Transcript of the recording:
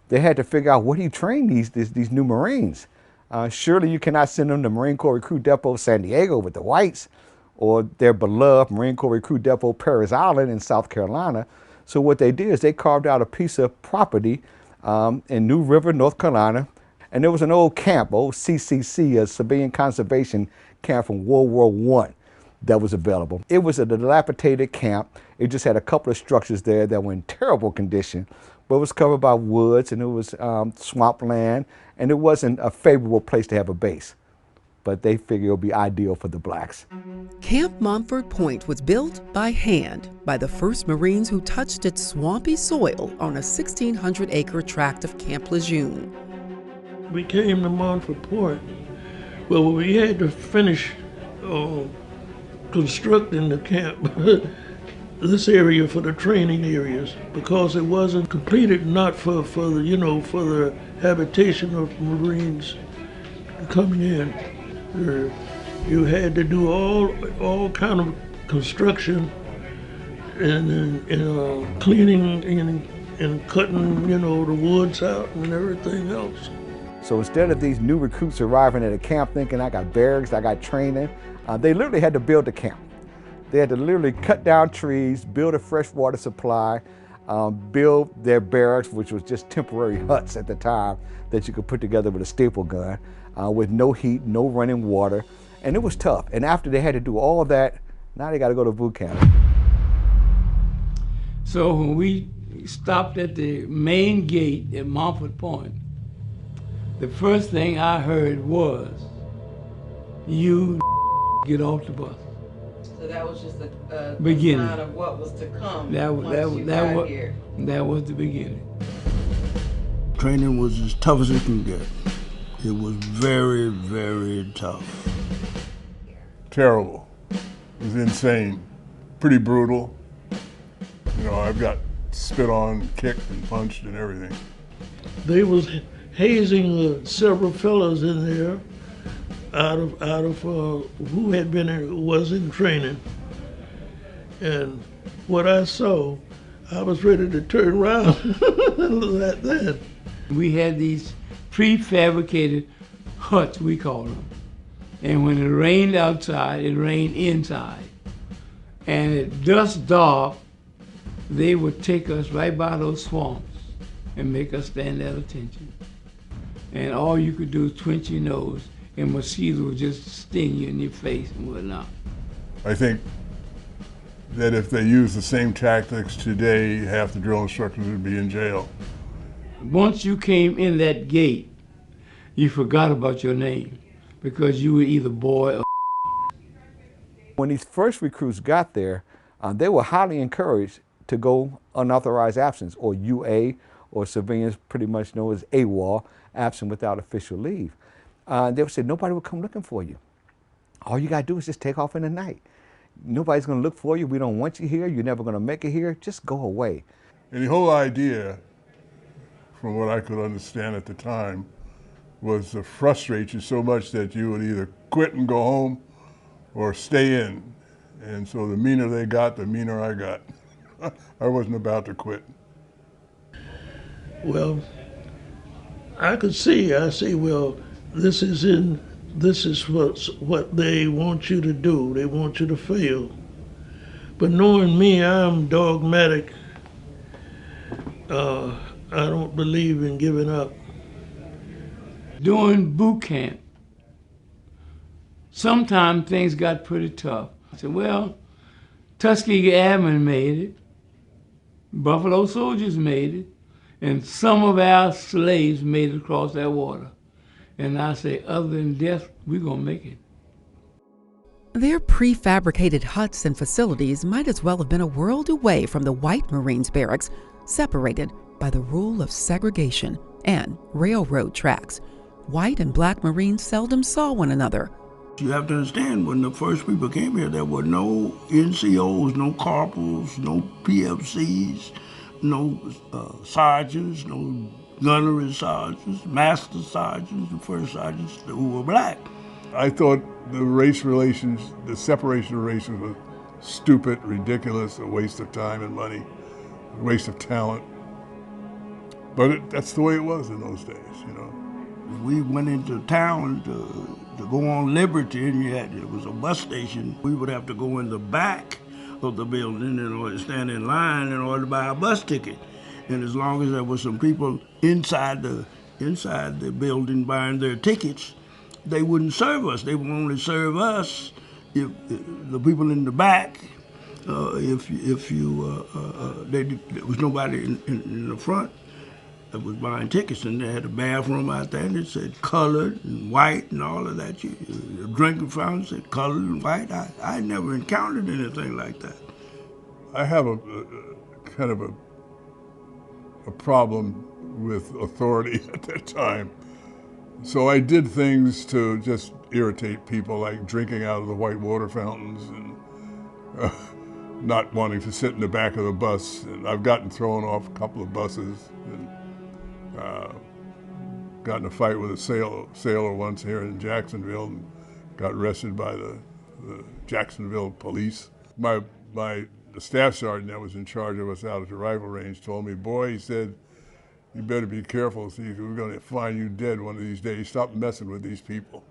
they had to figure out where do you train these new Marines. Surely you cannot send them to Marine Corps Recruit Depot San Diego with the whites or their beloved Marine Corps Recruit Depot Paris Island in South Carolina. So what they did is they carved out a piece of property in New River, North Carolina. And there was an old camp, old CCC, a civilian conservation camp from World War I that was available. It was a dilapidated camp. It just had a couple of structures there that were in terrible condition, but it was covered by woods and it was swampland, and it wasn't a favorable place to have a base. But they figured it would be ideal for the blacks. Camp Montford Point was built by hand by the first Marines who touched its swampy soil on a 1,600-acre tract of Camp Lejeune. We came to Montford Point. Well, we had to finish constructing the camp, this area for the training areas, because it wasn't completed, not for the habitation of Marines coming in. You had to do all kind of construction and cleaning and cutting, the woods out and everything else. So instead of these new recruits arriving at a camp thinking I got barracks, I got training, they literally had to build a camp. They had to literally cut down trees, build a fresh water supply, build their barracks, which was just temporary huts at the time that you could put together with a staple gun, with no heat, no running water. And it was tough. And after they had to do all of that, now they got to go to boot camp. So when we stopped at the main gate at Montford Point, the first thing I heard was, "You get off the bus." So that was just a beginning sign of what was to come that got here. That was the beginning. Training was as tough as it can get. It was very, very tough. Terrible. It was insane. Pretty brutal. I've got spit on, kicked and punched and everything. They was hazing several fellows in there out of who was in training. And what I saw, I was ready to turn around like that. We had these prefabricated huts, we call them. And when it rained outside, it rained inside. And at dusk dark, they would take us right by those swamps and make us stand at attention. And all you could do is twitch your nose, and mosquitoes would just sting you in your face and whatnot. I think that if they used the same tactics today, half the drill instructors would be in jail. Once you came in that gate, you forgot about your name because you were either boy or. When these first recruits got there, they were highly encouraged to go unauthorized absence, or UA, or civilians pretty much know as AWOL, absent without official leave. They would say, nobody will come looking for you. All you gotta do is just take off in the night. Nobody's gonna look for you. We don't want you here. You're never gonna make it here. Just go away. And the whole idea, from what I could understand at the time, was to frustrate you so much that you would either quit and go home or stay in. And so the meaner they got, the meaner I got. I wasn't about to quit. Well, I could see, well, this is what they want you to do. They want you to fail. But knowing me, I'm dogmatic. I don't believe in giving up. During boot camp, sometimes things got pretty tough. I said, well, Tuskegee Airmen made it, Buffalo Soldiers made it, and some of our slaves made it across that water. And I say, other than death, we're gonna make it. Their prefabricated huts and facilities might as well have been a world away from the white Marines' barracks, separated by the rule of segregation and railroad tracks. White and black Marines seldom saw one another. You have to understand, when the first people came here, there were no NCOs, no corporals, no PFCs, no sergeants, no gunnery sergeants, master sergeants, and first sergeants who were black. I thought the race relations, the separation of races was stupid, ridiculous, a waste of time and money, a waste of talent. But that's the way it was in those days, you know. We went into town to go on Liberty, and there was a bus station. We would have to go in the back of the building in order to stand in line in order to buy a bus ticket. And as long as there were some people inside the building buying their tickets, they wouldn't serve us. They would only serve us if the people in the back. There was nobody in the front that was buying tickets, and they had a bathroom out there, and it said colored and white and all of that. The drinking fountain said colored and white. I never encountered anything like that. I have a kind of a problem with authority at that time. So I did things to just irritate people, like drinking out of the white water fountains and not wanting to sit in the back of the bus. And I've gotten thrown off a couple of buses and got in a fight with a sailor once here in Jacksonville and got arrested by the Jacksonville police. The staff sergeant that was in charge of us out at the rifle range told me, boy, he said, you better be careful. See, we're going to find you dead one of these days. Stop messing with these people.